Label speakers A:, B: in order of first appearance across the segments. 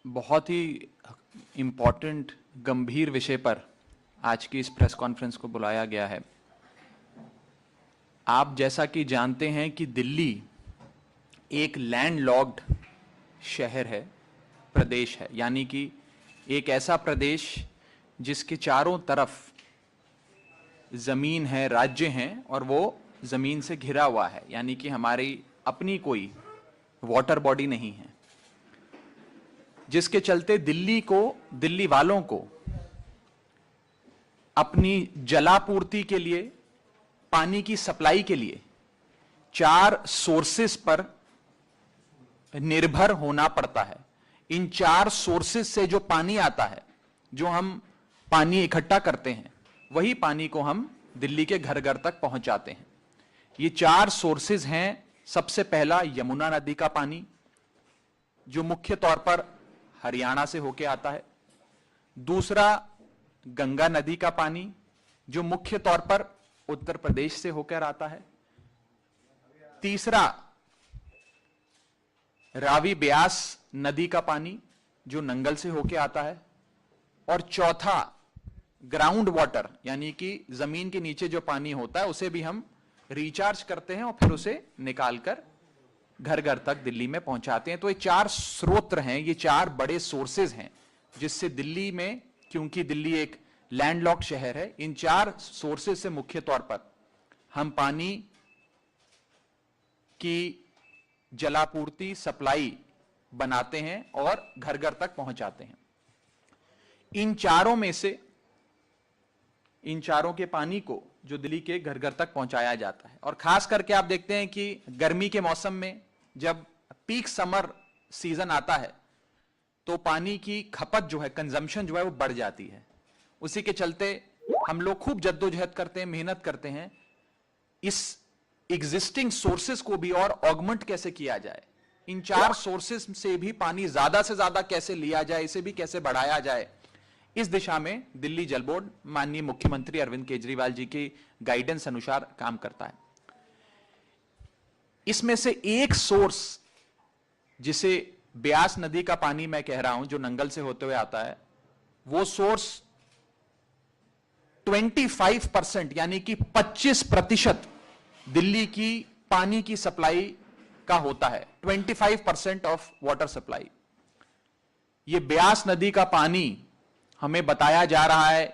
A: बहुत ही इम्पोर्टेंट गंभीर विषय पर आज की इस प्रेस कॉन्फ्रेंस को बुलाया गया है। आप जैसा कि जानते हैं कि दिल्ली एक लैंडलॉक्ड शहर है, प्रदेश है, यानी कि एक ऐसा प्रदेश जिसके चारों तरफ ज़मीन है, राज्य हैं और वो ज़मीन से घिरा हुआ है, यानी कि हमारी अपनी कोई वाटर बॉडी नहीं है, जिसके चलते दिल्ली वालों को अपनी जलापूर्ति के लिए, पानी की सप्लाई के लिए 4 सोर्सेस पर निर्भर होना पड़ता है। इन 4 सोर्सेस से जो पानी आता है, जो हम पानी इकट्ठा करते हैं, वही पानी को हम दिल्ली के घर घर तक पहुंचाते हैं। ये 4 सोर्सेस हैं। सबसे पहला यमुना नदी का पानी, जो मुख्य तौर पर हरियाणा से होकर आता है। दूसरा गंगा नदी का पानी, जो मुख्य तौर पर उत्तर प्रदेश से होकर आता है। तीसरा रावी ब्यास नदी का पानी, जो नंगल से होकर आता है। और चौथा ग्राउंड वाटर, यानी कि जमीन के नीचे जो पानी होता है उसे भी हम रिचार्ज करते हैं और फिर उसे निकालकर घर घर तक दिल्ली में पहुंचाते हैं। तो ये 4 स्रोत हैं, ये 4 बड़े सोर्सेज हैं जिससे दिल्ली में, क्योंकि दिल्ली एक लैंडलॉक्ड शहर है, इन 4 सोर्सेज से मुख्य तौर पर हम पानी की जलापूर्ति, सप्लाई बनाते हैं और घर घर तक पहुंचाते हैं। इन चारों के पानी को जो दिल्ली के घर घर तक पहुंचाया जाता है। और खास करके आप देखते हैं कि गर्मी के मौसम में जब पीक समर सीजन आता है तो पानी की खपत जो है, कंजम्पशन जो है, वो बढ़ जाती है। उसी के चलते हम लोग खूब जद्दोजहद करते हैं, मेहनत करते हैं, इस एग्जिस्टिंग सोर्सेस को भी और ऑगमेंट कैसे किया जाए, इन 4 सोर्सेस से भी पानी ज्यादा से ज्यादा कैसे लिया जाए, इसे भी कैसे बढ़ाया जाए। इस दिशा में दिल्ली जल बोर्ड माननीय मुख्यमंत्री अरविंद केजरीवाल जी की गाइडेंस अनुसार काम करता है। इसमें से एक सोर्स, जिसे ब्यास नदी का पानी मैं कह रहा हूं, जो नंगल से होते हुए आता है, वो सोर्स 25% यानी कि 25% दिल्ली की पानी की सप्लाई का होता है। 25% ऑफ वाटर सप्लाई। ये ब्यास नदी का पानी, हमें बताया जा रहा है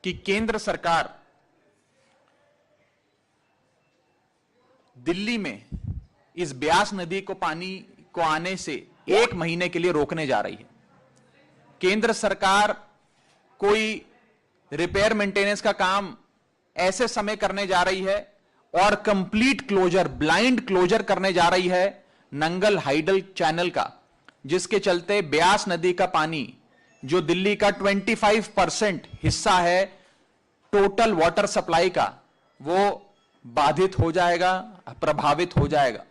A: कि केंद्र सरकार दिल्ली में इस ब्यास नदी को पानी को आने से 1 महीने के लिए रोकने जा रही है। केंद्र सरकार कोई रिपेयर मेंटेनेंस का काम ऐसे समय करने जा रही है और कंप्लीट क्लोजर, ब्लाइंड क्लोजर करने जा रही है नंगल हाइडल चैनल का, जिसके चलते ब्यास नदी का पानी, जो दिल्ली का 25% हिस्सा है टोटल वाटर सप्लाई का, वो बाधित हो जाएगा, प्रभावित हो जाएगा।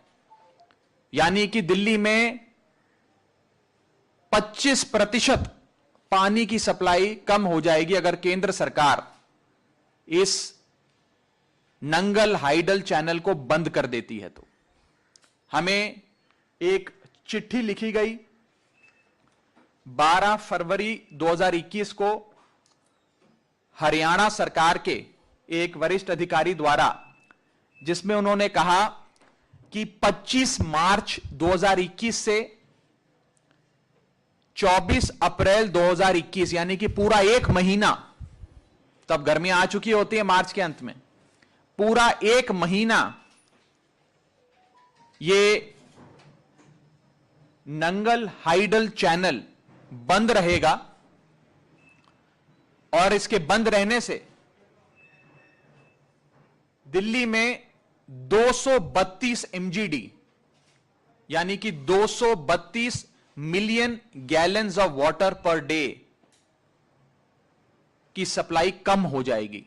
A: यानी कि दिल्ली में 25% पानी की सप्लाई कम हो जाएगी अगर केंद्र सरकार इस नंगल हाइडल चैनल को बंद कर देती है। तो हमें एक चिट्ठी लिखी गई 12 फरवरी 2021 को हरियाणा सरकार के एक वरिष्ठ अधिकारी द्वारा, जिसमें उन्होंने कहा कि 25 मार्च 2021 से 24 अप्रैल 2021, यानी कि पूरा 1 महीना, तब गर्मियां आ चुकी होती है मार्च के अंत में, पूरा 1 महीना ये नंगल हाइडल चैनल बंद रहेगा। और इसके बंद रहने से दिल्ली में 232 MGD, यानी कि 232 million gallons of water per day की सप्लाई कम हो जाएगी।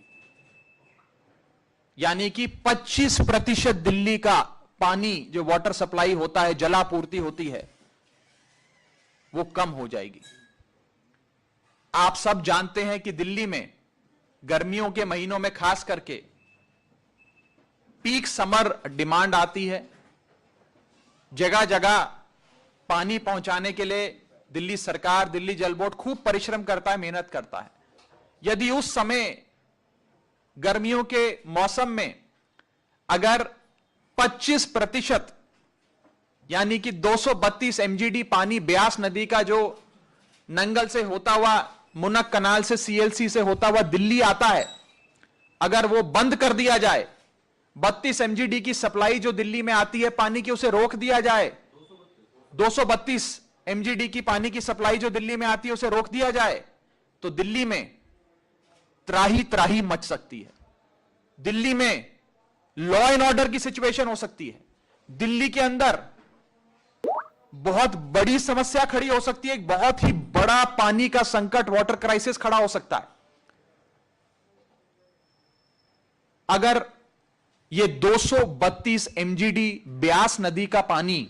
A: यानी कि 25% दिल्ली का पानी, जो वाटर सप्लाई होता है, जलापूर्ति होती है, वो कम हो जाएगी। आप सब जानते हैं कि दिल्ली में गर्मियों के महीनों में खास करके पीक समर डिमांड आती है। जगह जगह पानी पहुंचाने के लिए दिल्ली सरकार, दिल्ली जल बोर्ड खूब परिश्रम करता है, मेहनत करता है। यदि उस समय गर्मियों के मौसम में अगर 25% यानी कि 232 एमजीडी पानी ब्यास नदी का जो नंगल से होता हुआ, मुनक कनाल से, सीएलसी से होता हुआ दिल्ली आता है, अगर वो बंद कर दिया जाए, 32 एमजीडी की सप्लाई जो दिल्ली में आती है पानी की, उसे रोक दिया जाए, 232 एमजीडी की पानी की सप्लाई जो दिल्ली में आती है उसे रोक दिया जाए, तो दिल्ली में त्राही त्राही मच सकती है। दिल्ली में लॉ एंड ऑर्डर की सिचुएशन हो सकती है। दिल्ली के अंदर बहुत बड़ी समस्या खड़ी हो सकती है। एक बहुत ही बड़ा पानी का संकट, वाटर क्राइसिस खड़ा हो सकता है। अगर ये 232 एमजीडी ब्यास नदी का पानी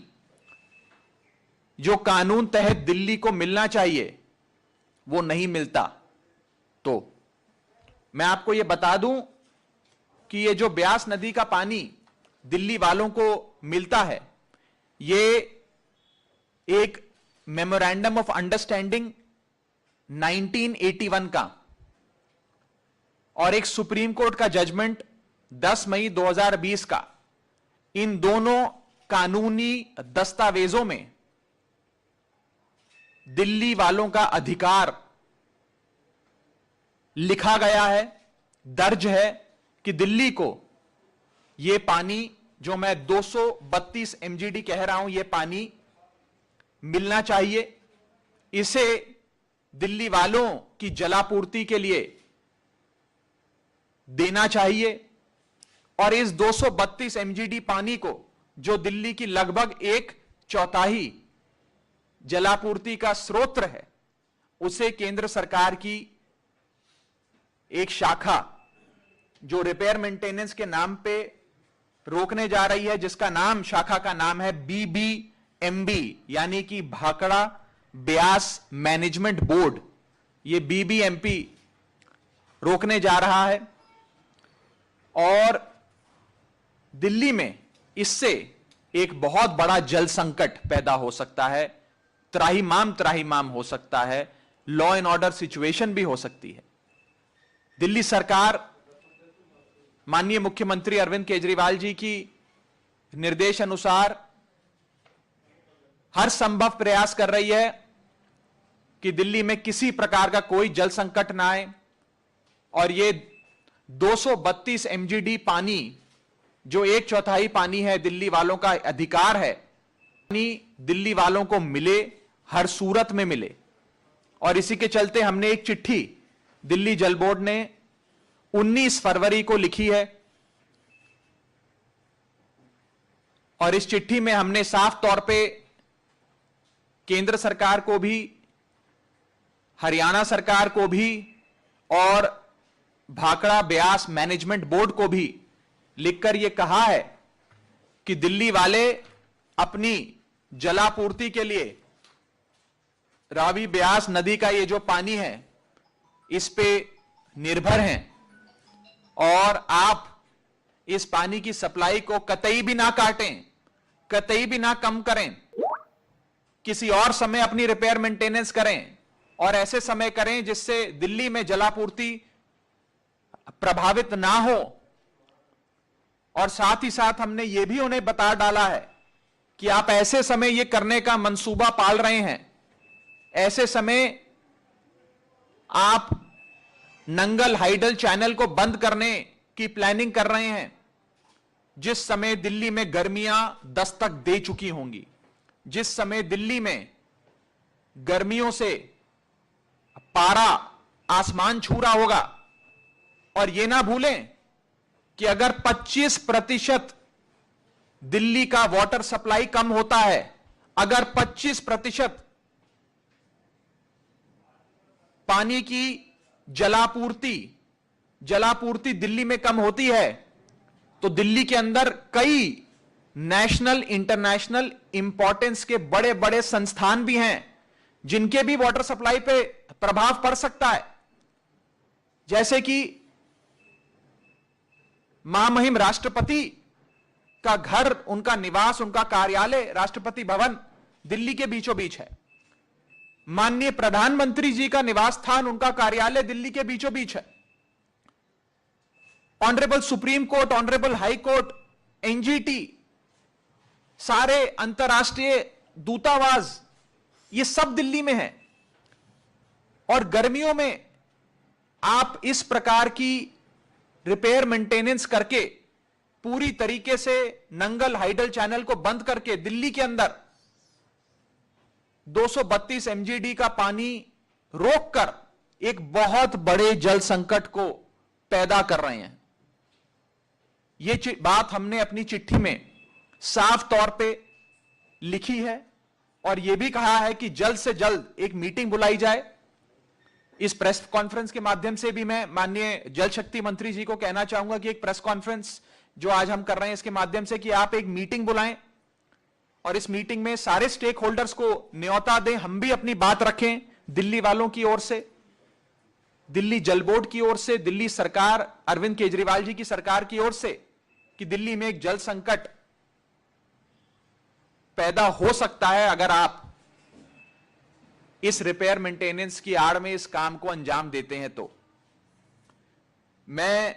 A: जो कानून तहत दिल्ली को मिलना चाहिए वो नहीं मिलता, तो मैं आपको यह बता दूं कि ये जो ब्यास नदी का पानी दिल्ली वालों को मिलता है, ये एक मेमोरेंडम ऑफ अंडरस्टैंडिंग 1981 का और एक सुप्रीम कोर्ट का जजमेंट 10 मई 2020 का, इन दोनों कानूनी दस्तावेजों में दिल्ली वालों का अधिकार लिखा गया है, दर्ज है कि दिल्ली को यह पानी जो मैं 232 एमजीडी कह रहा हूं, यह पानी मिलना चाहिए। इसे दिल्ली वालों की जलापूर्ति के लिए देना चाहिए और इस 232 एमजीडी पानी को, जो दिल्ली की लगभग 1/4 जलापूर्ति का स्रोत है, उसे केंद्र सरकार की एक शाखा जो रिपेयर मेंटेनेंस के नाम पे रोकने जा रही है, जिसका नाम, शाखा का नाम है बीबीएमबी, यानी कि भाखड़ा ब्यास मैनेजमेंट बोर्ड, ये बीबीएमपी रोकने जा रहा है। और दिल्ली में इससे एक बहुत बड़ा जल संकट पैदा हो सकता है, त्राहिमाम हो सकता है, लॉ एंड ऑर्डर सिचुएशन भी हो सकती है। दिल्ली सरकार माननीय मुख्यमंत्री अरविंद केजरीवाल जी की निर्देश अनुसार हर संभव प्रयास कर रही है कि दिल्ली में किसी प्रकार का कोई जल संकट ना आए और ये 232 एमजीडी पानी जो 1/4 पानी है, दिल्ली वालों का अधिकार है, पानी दिल्ली वालों को मिले, हर सूरत में मिले। और इसी के चलते हमने एक चिट्ठी दिल्ली जल बोर्ड ने 19 फरवरी को लिखी है और इस चिट्ठी में हमने साफ तौर पे केंद्र सरकार को भी, हरियाणा सरकार को भी और भाखड़ा ब्यास मैनेजमेंट बोर्ड को भी लिखकर यह कहा है कि दिल्ली वाले अपनी जलापूर्ति के लिए रावी ब्यास नदी का ये जो पानी है इस पे निर्भर हैं और आप इस पानी की सप्लाई को कतई भी ना काटें, कतई भी ना कम करें, किसी और समय अपनी रिपेयर मेंटेनेंस करें और ऐसे समय करें जिससे दिल्ली में जलापूर्ति प्रभावित ना हो। और साथ ही साथ हमने यह भी उन्हें बता डाला है कि आप ऐसे समय यह करने का मंसूबा पाल रहे हैं, ऐसे समय आप नंगल हाइडल चैनल को बंद करने की प्लानिंग कर रहे हैं जिस समय दिल्ली में गर्मियां दस्तक दे चुकी होंगी, जिस समय दिल्ली में गर्मियों से पारा आसमान छू रहा होगा। और यह ना भूलें कि अगर 25% दिल्ली का वाटर सप्लाई कम होता है, अगर 25% पानी की जलापूर्ति दिल्ली में कम होती है तो दिल्ली के अंदर कई नेशनल इंटरनेशनल इंपॉर्टेंस के बड़े बड़े संस्थान भी हैं जिनके भी वाटर सप्लाई पे प्रभाव पड़ सकता है, जैसे कि महामहिम राष्ट्रपति का घर, उनका निवास, उनका कार्यालय, राष्ट्रपति भवन दिल्ली के बीचों बीच है। माननीय प्रधानमंत्री जी का निवास स्थान, उनका कार्यालय दिल्ली के बीचों बीच है। Honourable supreme court, honourable high court, NGT, सारे अंतर्राष्ट्रीय दूतावास, ये सब दिल्ली में है। और गर्मियों में आप इस प्रकार की रिपेयर मेंटेनेंस करके पूरी तरीके से नंगल हाइडल चैनल को बंद करके दिल्ली के अंदर 232 एमजीडी का पानी रोककर एक बहुत बड़े जल संकट को पैदा कर रहे हैं। यह बात हमने अपनी चिट्ठी में साफ तौर पे लिखी है और यह भी कहा है कि जल्द से जल्द एक मीटिंग बुलाई जाए। इस प्रेस कॉन्फ्रेंस के माध्यम से भी मैं माननीय जल शक्ति मंत्री जी को कहना चाहूंगा कि एक प्रेस कॉन्फ्रेंस जो आज हम कर रहे हैं इसके माध्यम से कि आप एक मीटिंग बुलाएं और इस मीटिंग में सारे स्टेक होल्डर्स को न्योता दें, हम भी अपनी बात रखें दिल्ली वालों की ओर से, दिल्ली जल बोर्ड की ओर से, दिल्ली सरकार, अरविंद केजरीवाल जी की सरकार की ओर से, कि दिल्ली में एक जल संकट पैदा हो सकता है अगर आप इस रिपेयर मेंटेनेंस की आड़ में इस काम को अंजाम देते हैं। तो मैं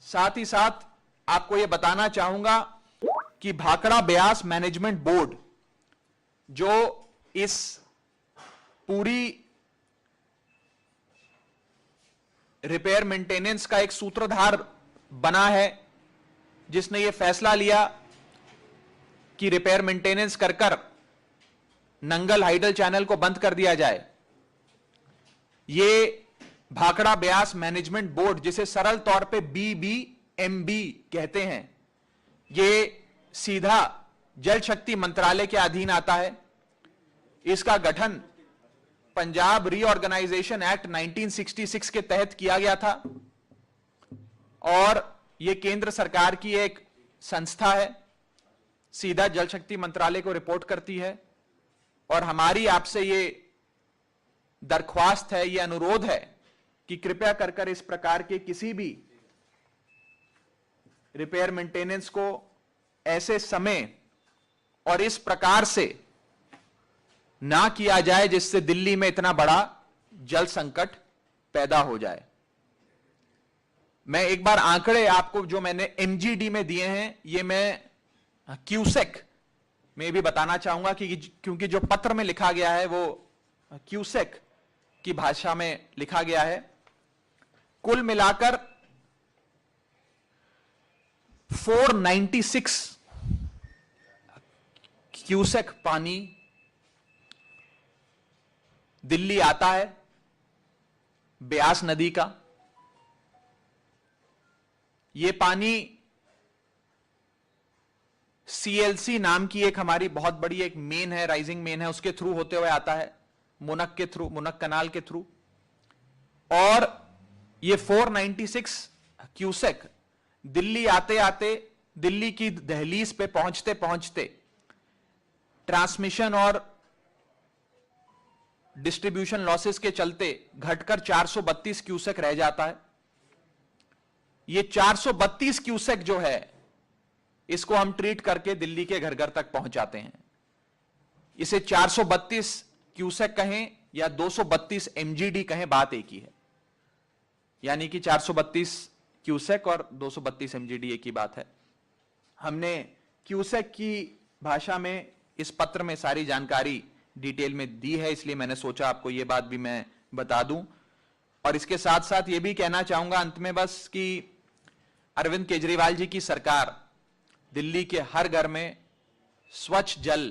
A: साथ ही साथ आपको यह बताना चाहूंगा कि भाखड़ा ब्यास मैनेजमेंट बोर्ड जो इस पूरी रिपेयर मेंटेनेंस का एक सूत्रधार बना है, जिसने यह फैसला लिया कि रिपेयर मेंटेनेंस कर नंगल हाइडल चैनल को बंद कर दिया जाए। यह भाखड़ा ब्यास मैनेजमेंट बोर्ड, जिसे सरल तौर पे BBMB कहते हैं, यह सीधा जल शक्ति मंत्रालय के अधीन आता है। इसका गठन पंजाब रीऑर्गेनाइजेशन एक्ट 1966 के तहत किया गया था और यह केंद्र सरकार की एक संस्था है, सीधा जल शक्ति मंत्रालय को रिपोर्ट करती है। और हमारी आपसे ये दरख्वास्त है, ये अनुरोध है कि कृपया कर इस प्रकार के किसी भी रिपेयर मेंटेनेंस को ऐसे समय और इस प्रकार से ना किया जाए जिससे दिल्ली में इतना बड़ा जल संकट पैदा हो जाए। मैं एक बार आंकड़े आपको जो मैंने एमजीडी में दिए हैं, ये मैं क्यूसेक में भी बताना चाहूंगा कि क्योंकि जो पत्र में लिखा गया है वो क्यूसेक की भाषा में लिखा गया है। कुल मिलाकर 496 क्यूसेक पानी दिल्ली आता है ब्यास नदी का। यह पानी CLC नाम की एक हमारी बहुत बड़ी एक मेन है, राइजिंग मेन है, उसके थ्रू होते हुए आता है, मुनक के थ्रू, मुनक कनाल के थ्रू। और ये 496 क्यूसेक दिल्ली आते आते, दिल्ली की दहलीज पे पहुंचते पहुंचते ट्रांसमिशन और डिस्ट्रीब्यूशन लॉसेस के चलते घटकर 432 क्यूसेक रह जाता है। ये 432 क्यूसेक जो है, इसको हम ट्रीट करके दिल्ली के घर घर तक पहुंचाते हैं। इसे 432 क्यूसेक कहें या 232 एमजीडी कहें, बात एक ही है। यानी कि 432 क्यूसेक और 232 एमजीडी एक ही बात है। हमने क्यूसेक की भाषा में इस पत्र में सारी जानकारी डिटेल में दी है, इसलिए मैंने सोचा आपको यह बात भी मैं बता दूं। और इसके साथ साथ यह भी कहना चाहूंगा अंत में बस कि अरविंद केजरीवाल जी की सरकार दिल्ली के हर घर में स्वच्छ जल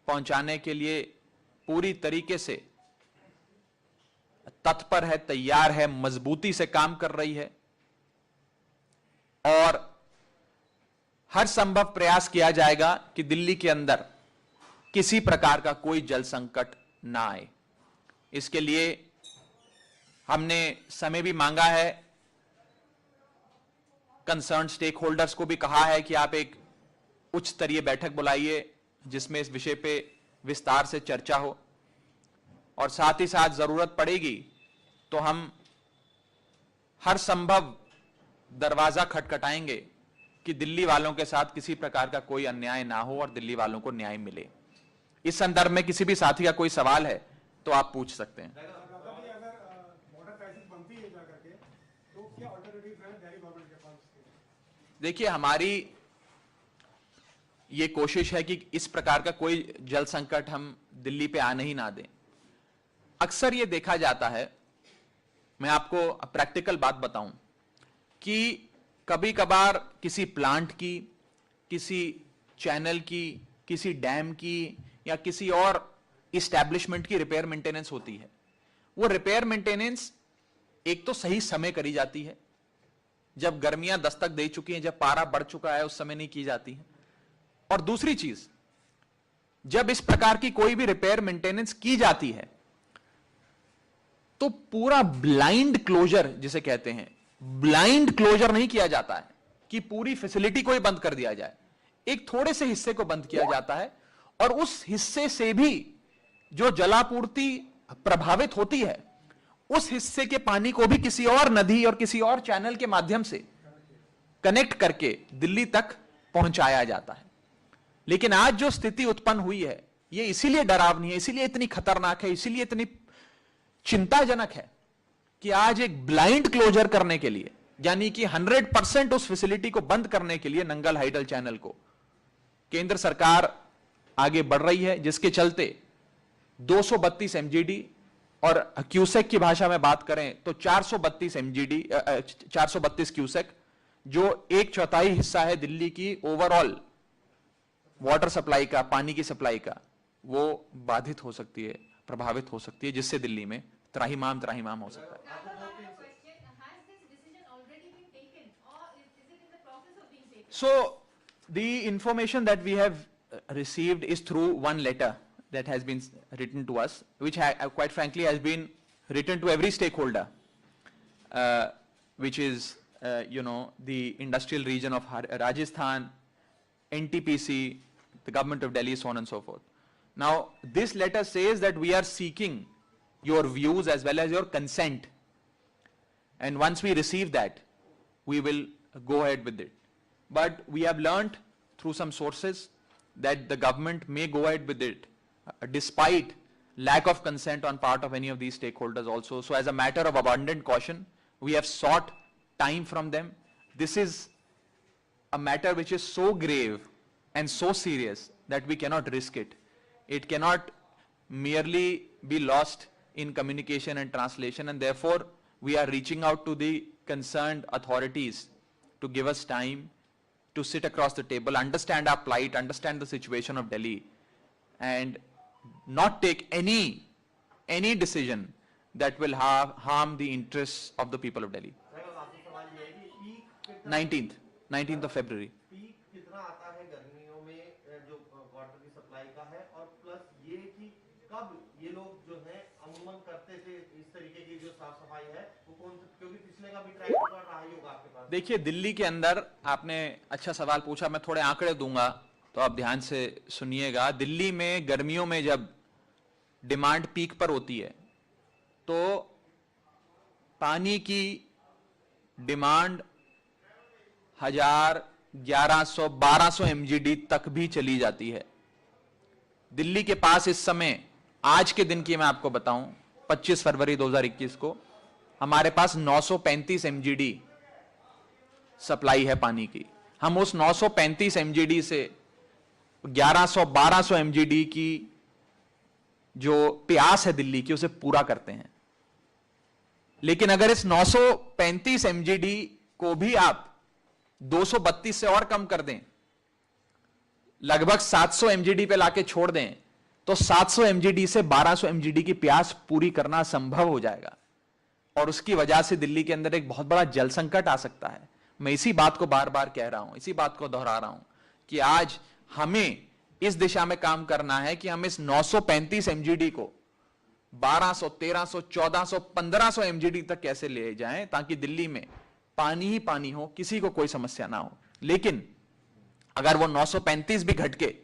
A: पहुंचाने के लिए पूरी तरीके से तत्पर है, तैयार है, मजबूती से काम कर रही है और हर संभव प्रयास किया जाएगा कि दिल्ली के अंदर किसी प्रकार का कोई जल संकट ना आए। इसके लिए हमने समय भी मांगा है, कंसर्न स्टेक होल्डर्स को भी कहा है कि आप एक उच्च स्तरीय बैठक बुलाइए जिसमें इस विषय पे विस्तार से चर्चा हो और साथ ही साथ जरूरत पड़ेगी तो हम हर संभव दरवाजा खटखटाएंगे कि दिल्ली वालों के साथ किसी प्रकार का कोई अन्याय ना हो और दिल्ली वालों को न्याय मिले। इस संदर्भ में किसी भी साथी का कोई सवाल है तो आप पूछ सकते हैं। देखिए, हमारी ये कोशिश है कि इस प्रकार का कोई जल संकट हम दिल्ली पे आने ही ना दें। अक्सर ये देखा जाता है, मैं आपको प्रैक्टिकल बात बताऊं, कि कभी कभार किसी प्लांट की, किसी चैनल की, किसी डैम की या किसी और इस्टेब्लिशमेंट की रिपेयर मेंटेनेंस होती है। वो रिपेयर मेंटेनेंस एक तो सही समय करी जाती है, जब गर्मियां दस्तक दे चुकी हैं, जब पारा बढ़ चुका है, उस समय नहीं की जाती है। और दूसरी चीज, जब इस प्रकार की कोई भी रिपेयर मेंटेनेंस की जाती है तो पूरा ब्लाइंड क्लोजर जिसे कहते हैं, ब्लाइंड क्लोजर नहीं किया जाता है कि पूरी फैसिलिटी को ही बंद कर दिया जाए। एक थोड़े से हिस्से को बंद किया जाता है और उस हिस्से से भी जो जलापूर्ति प्रभावित होती है, उस हिस्से के पानी को भी किसी और नदी और किसी और चैनल के माध्यम से कनेक्ट करके दिल्ली तक पहुंचाया जाता है। लेकिन आज जो स्थिति उत्पन्न हुई है, यह इसीलिए डरावनी है, इसीलिए इतनी खतरनाक है, इसीलिए इतनी चिंताजनक है कि आज एक ब्लाइंड क्लोजर करने के लिए, यानी कि 100% उस फैसिलिटी को बंद करने के लिए नंगल हाइडल चैनल को केंद्र सरकार आगे बढ़ रही है, जिसके चलते 232 एमजीडी और क्यूसेक की भाषा में बात करें तो 432 एमजीडी, 432 क्यूसेक, जो 1/4 हिस्सा है दिल्ली की ओवरऑल वाटर सप्लाई का, पानी की सप्लाई का, वो बाधित हो सकती है, प्रभावित हो सकती है, जिससे दिल्ली में त्राहिमाम त्राहिमाम हो सकता है। So the information that we have received is through one letter that has been written to us, which quite frankly has been written to every stakeholder, which is the industrial region of Rajasthan, NTPC, the government of Delhi, so on and so forth. Now this letter says that we are seeking your views as well as your consent, and once we receive that we will go ahead with it. But we have learnt through some sources that the government may go ahead with it despite lack of consent on part of any of these stakeholders also. So as a matter of abundant caution, we have sought time from them. This is a matter which is so grave and so serious that we cannot risk it. It cannot merely be lost in communication and translation, and therefore we are reaching out to the concerned authorities to give us time to sit across the table, understand our plight, understand the situation of Delhi, and not take any decision that will harm the interests of the people of Delhi. 19th of February.
B: कितना आता है गर्मियों में जो water की supply का है, और प्लस ये कि कब ये लोग जो है अमूमन करते थे इस तरीके की जो साफ सफाई है, वो कौन सा, क्योंकि पिछले का भी ट्रैक रिकॉर्ड रहा ही होगा आपके पास।
A: देखिए, दिल्ली के अंदर आपने अच्छा सवाल पूछा, मैं थोड़े आंकड़े दूंगा तो आप ध्यान से सुनिएगा। दिल्ली में गर्मियों में जब डिमांड पीक पर होती है तो पानी की डिमांड 1000, 1100, 1200 एमजीडी तक भी चली जाती है। दिल्ली के पास इस समय, आज के दिन की मैं आपको बताऊं, 25 फरवरी 2021 को हमारे पास 935 एमजीडी सप्लाई है पानी की। हम उस 935 एमजीडी से 1100-1200 एमजीडी की जो प्यास है दिल्ली की, उसे पूरा करते हैं। लेकिन अगर इस 935 एमजीडी को भी आप 232 से और कम कर दें, लगभग 700 एमजीडी पे लाके छोड़ दें, तो 700 एमजीडी से 1200 एमजीडी की प्यास पूरी करना संभव हो जाएगा, और उसकी वजह से दिल्ली के अंदर एक बहुत बड़ा जल संकट आ सकता है। मैं इसी बात को बार बार कह रहा हूं, इसी बात को दोहरा रहा हूं कि आज हमें इस दिशा में काम करना है कि हम इस 935 एमजीडी को 1200, 1300, 1400, 1500 एमजीडी तक कैसे ले जाएं, ताकि दिल्ली में पानी ही पानी हो, किसी को कोई समस्या ना हो। लेकिन अगर वो 935 भी घट के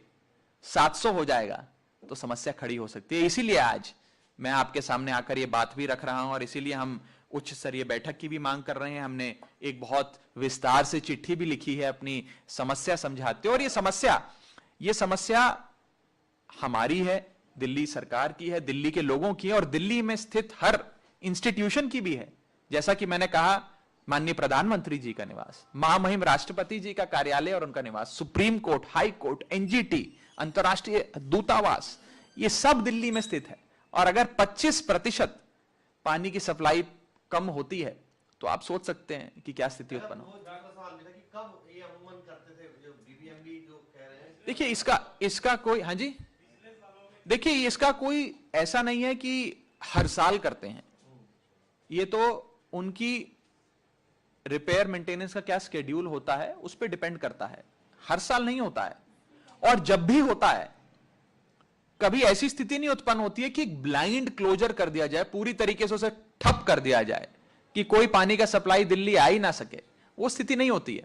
A: 700 हो जाएगा तो समस्या खड़ी हो सकती है। इसीलिए आज मैं आपके सामने आकर ये बात भी रख रहा हूं, और इसीलिए हम उच्च स्तरीय बैठक की भी मांग कर रहे हैं। हमने एक बहुत विस्तार से चिट्ठी भी लिखी है अपनी समस्या समझाते, और ये समस्या हमारी है, दिल्ली सरकार की है, दिल्ली के लोगों की है और दिल्ली में स्थित हर इंस्टीट्यूशन की भी है। जैसा कि मैंने कहा, माननीय प्रधानमंत्री जी का निवास, महामहिम राष्ट्रपति जी का कार्यालय और उनका निवास, supreme court, high court, NGT, अंतर्राष्ट्रीय दूतावास, ये सब दिल्ली में स्थित है। और अगर 25% पानी की सप्लाई कम होती है तो आप सोच सकते हैं कि क्या स्थिति उत्पन्न हो।
B: सवाल मेरा कि कब ये अमूमन करते थे, जो बीबीएमबी जो कह रहे हैं।
A: देखिए इसका कोई, हाँ जी, देखिए इसका कोई ऐसा नहीं है कि हर साल करते हैं, ये तो उनकी रिपेयर मेंटेनेंस का क्या स्केड्यूल होता है उस पर डिपेंड करता है, हर साल नहीं होता है। और जब भी होता है कभी ऐसी स्थिति नहीं उत्पन्न होती है कि ब्लाइंड क्लोजर कर दिया जाए, पूरी तरीके से उसे ठप कर दिया जाए कि कोई पानी का सप्लाई दिल्ली आ ही ना सके, वो स्थिति नहीं होती है।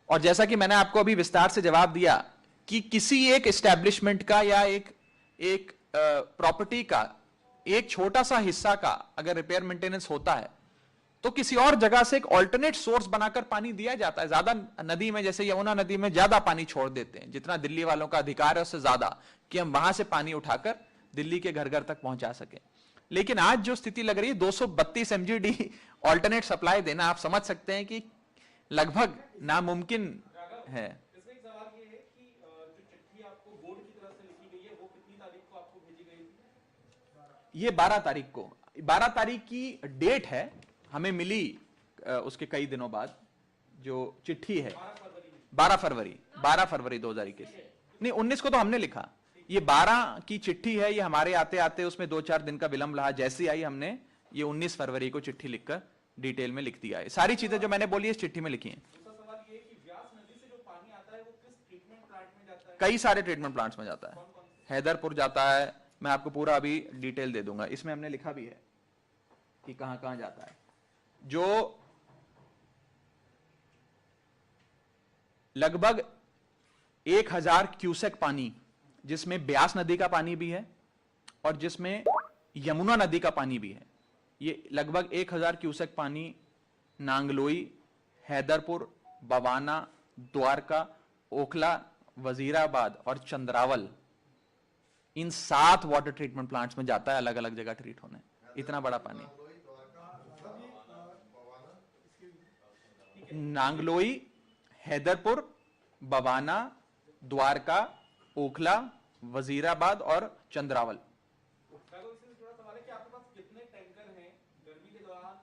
A: और जैसा कि मैंने आपको अभी विस्तार से जवाब दिया कि किसी एक एस्टैब्लिशमेंट का या एक प्रॉपर्टी का एक छोटा सा हिस्सा का अगर रिपेयर मेंटेनेंस होता है तो किसी और जगह से एक ऑल्टरनेट सोर्स बनाकर पानी दिया जाता है। ज्यादा नदी में, जैसे यमुना नदी में ज्यादा पानी छोड़ देते हैं, जितना दिल्ली वालों का अधिकार है उससे ज्यादा, कि हम वहां से पानी उठाकर दिल्ली के घर घर तक पहुंचा सके। लेकिन आज जो स्थिति लग रही है 232 MGD ऑल्टरनेट सप्लाई देना, आप समझ सकते हैं कि लगभग नामुमकिन है।
C: इसमें एक सवाल ये है कि जो चिट्ठी आपको बोर्ड की तरफ से लिखी गई है वो कितनी तारीख को आपको भेजी गई थी?
A: ये 12 तारीख को, 12 तारीख की डेट है, हमें मिली उसके कई दिनों बाद जो चिट्ठी है। 12 फरवरी 2021, नहीं 19 को तो हमने लिखा, ये 12 की चिट्ठी है। ये हमारे आते आते उसमें 2-4 दिन का विलंब रहा, जैसे आई हमने ये 19 फरवरी को चिट्ठी लिखकर डिटेल में लिख दिया है। सारी चीजें जो मैंने बोली इस चिट्ठी में लिखी हैं।
C: दूसरा सवाल ये है कि व्यास नदी से जो पानी आता है वो किस ट्रीटमेंट प्लांट में जाता है?
A: कई सारे ट्रीटमेंट प्लांट्स में जाता है, हैदरपुर जाता है, मैं आपको पूरा अभी डिटेल दे दूंगा, इसमें हमने लिखा भी है कि कहां कहां जाता है। जो लगभग 1000 क्यूसेक पानी, जिसमें ब्यास नदी का पानी भी है और जिसमें यमुना नदी का पानी भी है, ये लगभग 1000 क्यूसेक पानी नांगलोई, हैदरपुर, बवाना, द्वारका, ओखला, वजीराबाद और चंद्रावल, इन 7 वाटर ट्रीटमेंट प्लांट्स में जाता है, अलग अलग जगह ट्रीट होने। इतना बड़ा पानी नांगलोई, हैदरपुर, बवाना, द्वारका, ओखला, वजीराबाद और चंद्रावल।
C: इससे थोड़ा सवाल है कि आपके पास कितने टैंकर हैं? गर्मी के दौरान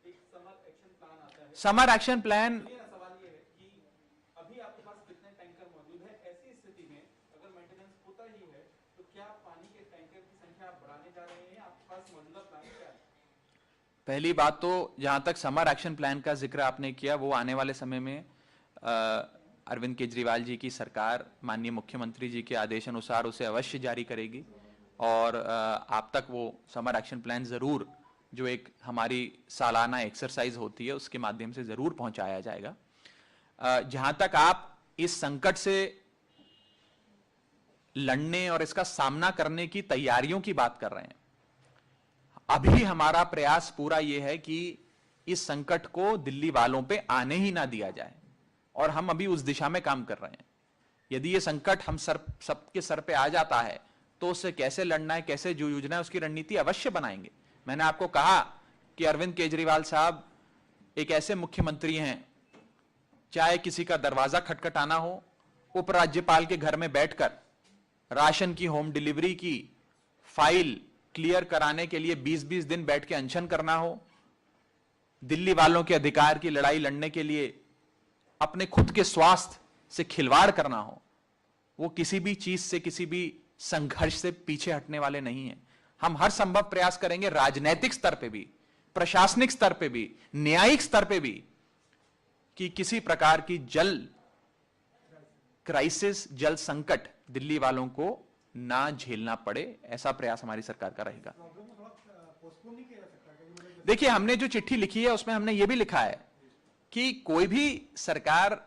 C: एक समर एक्शन प्लान आता है,
A: समर एक्शन प्लान,
C: सवाल ये है कि अभी आपके पास कितने टैंकर मौजूद है? ऐसी स्थिति में अगर मेंटेनेंस होता ही है तो क्या पानी के टैंकर की संख्या आप बढ़ाने जा रहे हैं? आपके पास मौजूदा प्लान क्या है?
A: पहली बात तो जहां तक समर एक्शन प्लान का जिक्र आपने किया, वो आने वाले समय में अरविंद केजरीवाल जी की सरकार माननीय मुख्यमंत्री जी के आदेश अनुसार उसे अवश्य जारी करेगी और आप तक वो समर एक्शन प्लान जरूर, जो एक हमारी सालाना एक्सरसाइज होती है, उसके माध्यम से जरूर पहुंचाया जाएगा। जहां तक आप इस संकट से लड़ने और इसका सामना करने की तैयारियों की बात कर रहे हैं, अभी हमारा प्रयास पूरा यह है कि इस संकट को दिल्ली वालों पे आने ही ना दिया जाए और हम अभी उस दिशा में काम कर रहे हैं। यदि ये संकट हम सबके सर पे आ जाता है तो उससे कैसे लड़ना है, कैसे जूझना है, उसकी रणनीति अवश्य बनाएंगे। मैंने आपको कहा कि अरविंद केजरीवाल साहब एक ऐसे मुख्यमंत्री हैं, चाहे किसी का दरवाजा खटखटाना हो, उपराज्यपाल के घर में बैठकर राशन की होम डिलीवरी की फाइल क्लियर कराने के लिए 20-20 दिन बैठ के अनशन करना हो, दिल्ली वालों के अधिकार की लड़ाई लड़ने के लिए अपने खुद के स्वास्थ्य से खिलवाड़ करना हो, वो किसी भी चीज से, किसी भी संघर्ष से पीछे हटने वाले नहीं हैं। हम हर संभव प्रयास करेंगे, राजनीतिक स्तर पे भी, प्रशासनिक स्तर पे भी, न्यायिक स्तर पे भी, कि किसी प्रकार की जल क्राइसिस, जल संकट दिल्ली वालों को ना झेलना पड़े, ऐसा प्रयास हमारी सरकार का रहेगा। देखिए, हमने जो चिट्ठी लिखी है उसमें हमने ये भी लिखा है कि कोई भी सरकार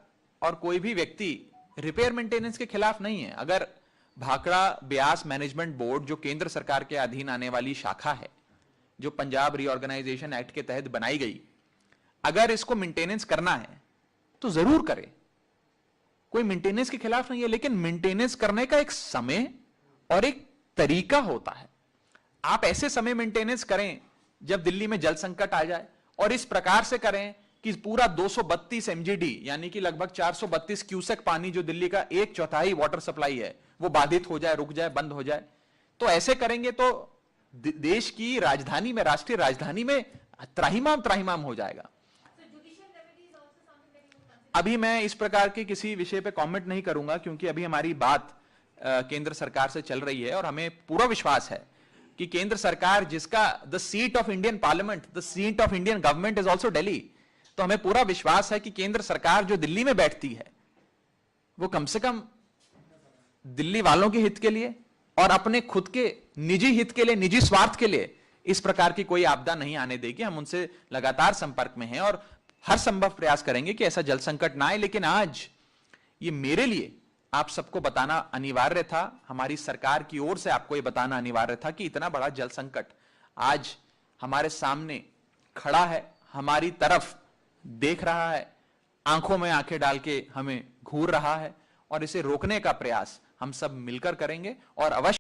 A: और कोई भी व्यक्ति रिपेयर मेंटेनेंस के खिलाफ नहीं है। अगर भाखड़ा ब्यास मैनेजमेंट बोर्ड, जो केंद्र सरकार के अधीन आने वाली शाखा है, जो पंजाब रीऑर्गेनाइजेशन एक्ट के तहत बनाई गई, अगर इसको मेंटेनेंस करना है तो जरूर करे। कोई मेंटेनेंस के खिलाफ नहीं है, लेकिन मेंटेनेंस करने का एक समय और एक तरीका होता है। आप ऐसे समय मेंटेनेंस करें जब दिल्ली में जल संकट आ जाए, और इस प्रकार से करें कि पूरा 232 एमजीडी यानी कि लगभग 432 क्यूसेक पानी जो दिल्ली का 1/4 वाटर सप्लाई है वो बाधित हो जाए, रुक जाए, बंद हो जाए। तो ऐसे करेंगे तो देश की राजधानी में, राष्ट्रीय राजधानी में त्राहिमाम त्राहिमाम हो जाएगा। अभी मैं इस प्रकार के किसी विषय पे कमेंट नहीं करूंगा, क्योंकि अभी हमारी बात केंद्र सरकार से चल रही है और हमें पूरा विश्वास है कि केंद्र सरकार, जिसका the seat of Indian parliament, the seat of Indian government is also Delhi, तो हमें पूरा विश्वास है कि केंद्र सरकार जो दिल्ली में बैठती है वो कम से कम दिल्ली वालों के हित के लिए और अपने खुद के निजी हित के लिए, निजी स्वार्थ के लिए इस प्रकार की कोई आपदा नहीं आने देगी। हम उनसे लगातार संपर्क में हैं और हर संभव प्रयास करेंगे कि ऐसा जल संकट ना आए। लेकिन आज ये मेरे लिए आप सबको बताना अनिवार्य था, हमारी सरकार की ओर से आपको ये बताना अनिवार्य था कि इतना बड़ा जल संकट आज हमारे सामने खड़ा है, हमारी तरफ देख रहा है, आंखों में आंखें डाल के हमें घूर रहा है, और इसे रोकने का प्रयास हम सब मिलकर करेंगे और अवश्य